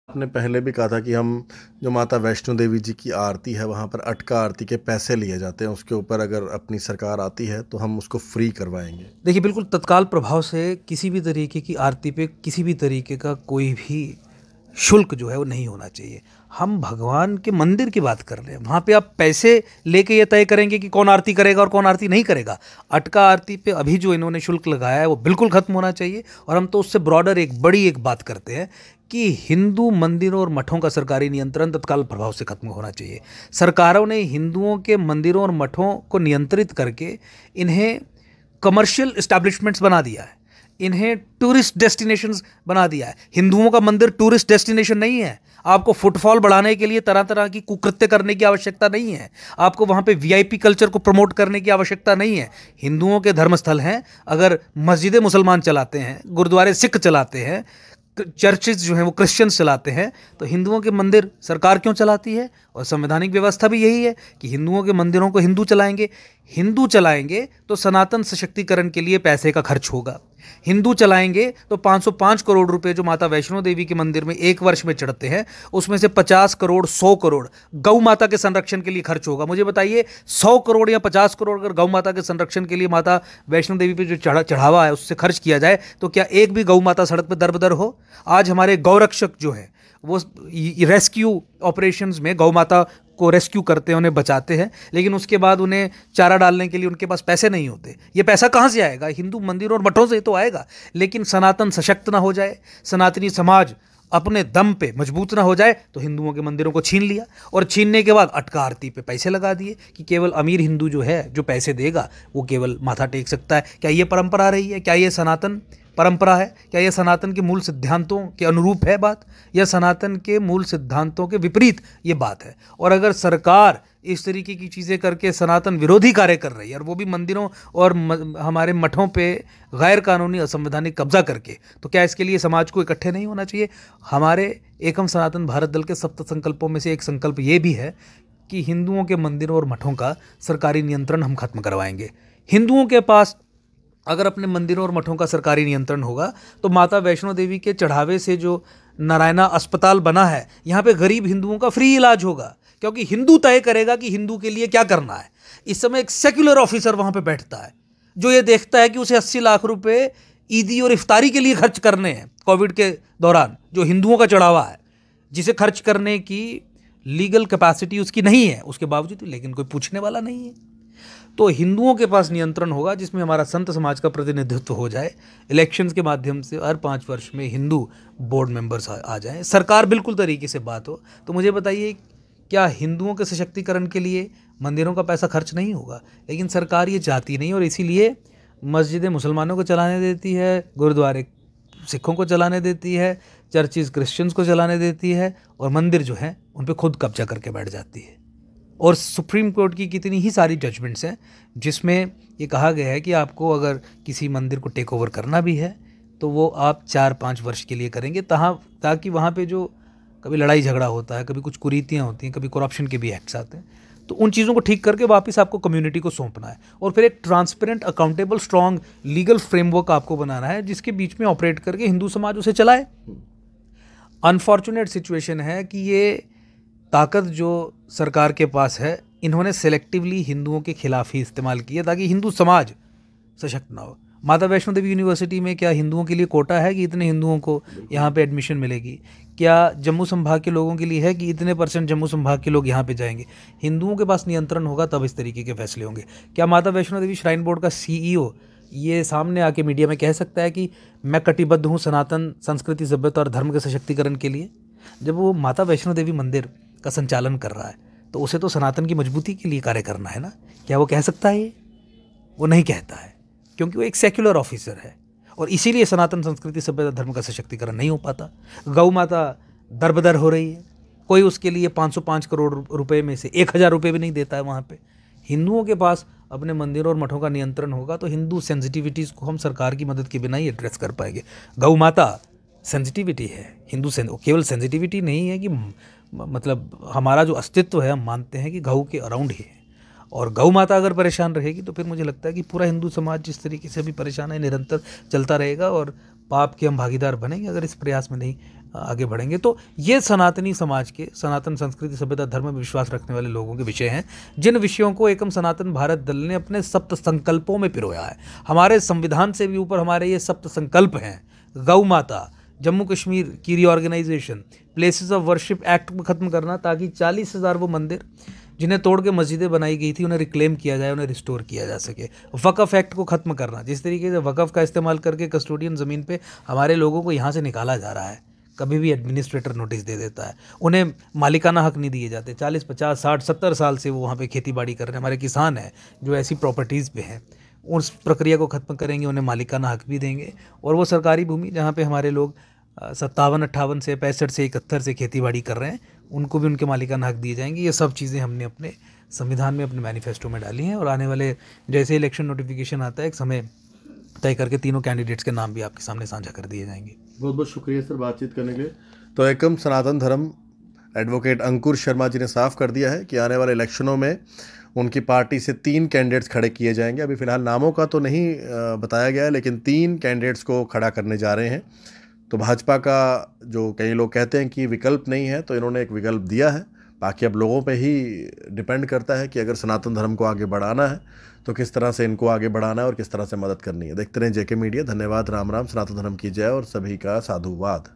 आपने पहले भी कहा था कि हम जो माता वैष्णो देवी जी की आरती है वहाँ पर अटका आरती के पैसे लिए जाते हैं, उसके ऊपर अगर अपनी सरकार आती है तो हम उसको फ्री करवाएंगे। देखिए, बिल्कुल तत्काल प्रभाव से किसी भी तरीके की आरती पे किसी भी तरीके का कोई भी शुल्क जो है वो नहीं होना चाहिए। हम भगवान के मंदिर की बात कर रहे हैं, वहाँ पे आप पैसे लेके ये तय करेंगे कि कौन आरती करेगा और कौन आरती नहीं करेगा। अटका आरती पे अभी जो इन्होंने शुल्क लगाया है वो बिल्कुल खत्म होना चाहिए। और हम तो उससे ब्रॉडर एक बड़ी एक बात करते हैं कि हिंदू मंदिरों और मठों का सरकारी नियंत्रण तत्काल प्रभाव से खत्म होना चाहिए। सरकारों ने हिंदुओं के मंदिरों और मठों को नियंत्रित करके इन्हें कमर्शियल इस्टेब्लिशमेंट्स बना दिया है, इन्हें टूरिस्ट डेस्टिनेशंस बना दिया है। हिंदुओं का मंदिर टूरिस्ट डेस्टिनेशन नहीं है। आपको फुटफॉल बढ़ाने के लिए तरह तरह की कुकृत्य करने की आवश्यकता नहीं है। आपको वहाँ पे वीआईपी कल्चर को प्रमोट करने की आवश्यकता नहीं है। हिंदुओं के धर्मस्थल हैं, अगर मस्जिदें मुसलमान चलाते हैं, गुरुद्वारे सिख चलाते हैं, चर्चेज जो हैं वो क्रिश्चियंस चलाते हैं, तो हिंदुओं के मंदिर सरकार क्यों चलाती है? और संवैधानिक व्यवस्था भी यही है कि हिंदुओं के मंदिरों को हिंदू चलाएंगे। हिंदू चलाएंगे तो सनातन सशक्तिकरण के लिए पैसे का खर्च होगा। हिंदू चलाएंगे तो 505 करोड़ रुपए जो माता वैष्णो देवी के मंदिर में एक वर्ष में चढ़ते हैं, उसमें से 50 करोड़ 100 करोड़ गौ माता के संरक्षण के लिए खर्च होगा। मुझे बताइए, 100 करोड़ या 50 करोड़ अगर गौ माता के संरक्षण के लिए माता वैष्णो देवी पे जो चढ़ावा है उससे खर्च किया जाए तो क्या एक भी गौ माता सड़क पर दर बदर हो? आज हमारे गौरक्षक जो है वो रेस्क्यू ऑपरेशंस में गौ माता को रेस्क्यू करते हैं, उन्हें बचाते हैं, लेकिन उसके बाद उन्हें चारा डालने के लिए उनके पास पैसे नहीं होते। ये पैसा कहाँ से आएगा? हिंदू मंदिरों और मठों से तो आएगा। लेकिन सनातन सशक्त ना हो जाए, सनातनी समाज अपने दम पे मजबूत ना हो जाए तो हिंदुओं के मंदिरों को छीन लिया, और छीनने के बाद अटका आरती पे पैसे लगा दिए कि केवल अमीर हिंदू जो है जो पैसे देगा वो केवल माथा टेक सकता है। क्या ये परंपरा रही है? क्या ये सनातन परंपरा है? क्या यह सनातन के मूल सिद्धांतों के अनुरूप है बात, या सनातन के मूल सिद्धांतों के विपरीत ये बात है? और अगर सरकार इस तरीके की चीज़ें करके सनातन विरोधी कार्य कर रही है, और वो भी मंदिरों और हमारे मठों पे गैर कानूनी असंवैधानिक कब्जा करके, तो क्या इसके लिए समाज को इकट्ठे नहीं होना चाहिए? हमारे एकम सनातन भारत दल के सप्त संकल्पों में से एक संकल्प ये भी है कि हिंदुओं के मंदिरों और मठों का सरकारी नियंत्रण हम खत्म करवाएंगे। हिंदुओं के पास अगर अपने मंदिरों और मठों का सरकारी नियंत्रण होगा तो माता वैष्णो देवी के चढ़ावे से जो नारायणा अस्पताल बना है, यहाँ पे गरीब हिंदुओं का फ्री इलाज होगा, क्योंकि हिंदू तय करेगा कि हिंदू के लिए क्या करना है। इस समय एक सेक्युलर ऑफिसर वहाँ पे बैठता है जो ये देखता है कि उसे 80 लाख रुपए ईदी और इफ्तारी के लिए खर्च करने हैं कोविड के दौरान, जो हिंदुओं का चढ़ावा है, जिसे खर्च करने की लीगल कैपेसिटी उसकी नहीं है, उसके बावजूद लेकिन कोई पूछने वाला नहीं है। तो हिंदुओं के पास नियंत्रण होगा जिसमें हमारा संत समाज का प्रतिनिधित्व हो जाए। इलेक्शंस के माध्यम से हर 5 वर्ष में हिंदू बोर्ड मेंबर्स आ जाएं, सरकार बिल्कुल तरीके से बात हो। तो मुझे बताइए, क्या हिंदुओं के सशक्तिकरण के लिए मंदिरों का पैसा खर्च नहीं होगा? लेकिन सरकार ये चाहती नहीं, और इसीलिए मस्जिदें मुसलमानों को चलाने देती है, गुरुद्वारे सिखों को चलाने देती है, चर्चिज़ क्रिश्चियंस को चलाने देती है, और मंदिर जो है उन पर खुद कब्जा करके बैठ जाती है। और सुप्रीम कोर्ट की कितनी ही सारी जजमेंट्स हैं जिसमें ये कहा गया है कि आपको अगर किसी मंदिर को टेक ओवर करना भी है तो वो आप 4-5 वर्ष के लिए करेंगे, ताकि वहाँ पे जो कभी लड़ाई झगड़ा होता है, कभी कुछ कुरीतियाँ होती हैं, कभी करप्शन के भी एक्ट्स आते हैं, तो उन चीज़ों को ठीक करके वापस आपको कम्युनिटी को सौंपना है। और फिर एक transparent, accountable, strong legal framework आपको बनाना है जिसके बीच में ऑपरेट करके हिंदू समाज उसे चलाए। अनफॉर्चुनेट सिचुएशन है कि ये ताकत जो सरकार के पास है, इन्होंने सेलेक्टिवली हिंदुओं के खिलाफ ही इस्तेमाल किया ताकि हिंदू समाज सशक्त ना हो। माता वैष्णो देवी यूनिवर्सिटी में क्या हिंदुओं के लिए कोटा है कि इतने हिंदुओं को यहाँ पे एडमिशन मिलेगी? क्या जम्मू संभाग के लोगों के लिए है कि इतने % जम्मू संभाग के लोग यहाँ पे जाएंगे? हिंदुओं के पास नियंत्रण होगा तब इस तरीके के फैसले होंगे। क्या माता वैष्णो देवी श्राइन बोर्ड का CEO ये सामने आके मीडिया में कह सकता है कि मैं कटिबद्ध हूँ सनातन संस्कृति, सभ्यता और धर्म के सशक्तिकरण के लिए? जब वो माता वैष्णो देवी मंदिर का संचालन कर रहा है तो उसे तो सनातन की मजबूती के लिए कार्य करना है ना। क्या वो कह सकता है? ये वो नहीं कहता है, क्योंकि वो एक सेक्युलर ऑफिसर है, और इसीलिए सनातन संस्कृति, सभ्यता, धर्म का सशक्तिकरण नहीं हो पाता। गौ माता दरबदर हो रही है, कोई उसके लिए 505 करोड़ रुपए में से 1000 रुपये भी नहीं देता है। वहाँ पे हिंदुओं के पास अपने मंदिरों और मठों का नियंत्रण होगा तो हिंदू सेंसिटिविटीज़ को हम सरकार की मदद के बिना ही एड्रेस कर पाएंगे। गौ माता सेंसिटिविटी है, हिंदू केवल सेंसिटिविटी नहीं है कि मतलब हमारा जो अस्तित्व है, हम मानते हैं कि गौ के अराउंड ही है, और गौ माता अगर परेशान रहेगी तो फिर मुझे लगता है कि पूरा हिंदू समाज जिस तरीके से अभी परेशान है निरंतर चलता रहेगा, और पाप के हम भागीदार बनेंगे अगर इस प्रयास में नहीं आगे बढ़ेंगे। तो ये सनातनी समाज के, सनातन संस्कृति सभ्यता धर्म में विश्वास रखने वाले लोगों के विषय हैं, जिन विषयों को एकम सनातन भारत दल ने अपने सप्त संकल्पों में पिरोया है। हमारे संविधान से भी ऊपर हमारे ये सप्त संकल्प हैं। गौ माता, जम्मू कश्मीर की reorganisation, places of worship act को ख़त्म करना, ताकि 40,000 वो मंदिर जिन्हें तोड़ के मस्जिदें बनाई गई थी उन्हें रिक्लेम किया जाए, उन्हें रिस्टोर किया जा सके। वक़फ़ एक्ट को ख़त्म करना, जिस तरीके से वक़फ़ का इस्तेमाल करके कस्टोडियन ज़मीन पे हमारे लोगों को यहाँ से निकाला जा रहा है, कभी भी एडमिनिस्ट्रेटर नोटिस दे देता है, उन्हें मालिकाना हक नहीं दिए जाते। 40, 50, 60, 70 साल से वो वहाँ पे खेती बाड़ी कर रहे हैं। हमारे किसान हैं जो ऐसी प्रॉपर्टीज़ पे हैं, उस प्रक्रिया को ख़त्म करेंगे, उन्हें मालिकाना हक भी देंगे। और वो सरकारी भूमि जहाँ पे हमारे लोग 57, 58 से 65 से 71 से खेती बाड़ी कर रहे हैं, उनको भी उनके मालिकाना हक दिए जाएंगे। ये सब चीज़ें हमने अपने संविधान में, अपने मैनिफेस्टो में डाली हैं। और आने वाले जैसे इलेक्शन नोटिफिकेशन आता है, एक समय तय करके तीनों कैंडिडेट्स के नाम भी आपके सामने साझा कर दिए जाएंगे। बहुत बहुत शुक्रिया सर बातचीत करने के लिए। तो एकम सनातन धर्म एडवोकेट अंकुर शर्मा जी ने साफ कर दिया है कि आने वाले इलेक्शनों में उनकी पार्टी से 3 कैंडिडेट्स खड़े किए जाएंगे। अभी फ़िलहाल नामों का तो नहीं बताया गया है, लेकिन 3 कैंडिडेट्स को खड़ा करने जा रहे हैं। तो भाजपा का जो कई लोग कहते हैं कि विकल्प नहीं है, तो इन्होंने एक विकल्प दिया है। बाकी अब लोगों पे ही डिपेंड करता है कि अगर सनातन धर्म को आगे बढ़ाना है तो किस तरह से इनको आगे बढ़ाना है और किस तरह से मदद करनी है। देखते रहें जेके मीडिया। धन्यवाद। राम राम। सनातन धर्म की जय और सभी का साधुवाद।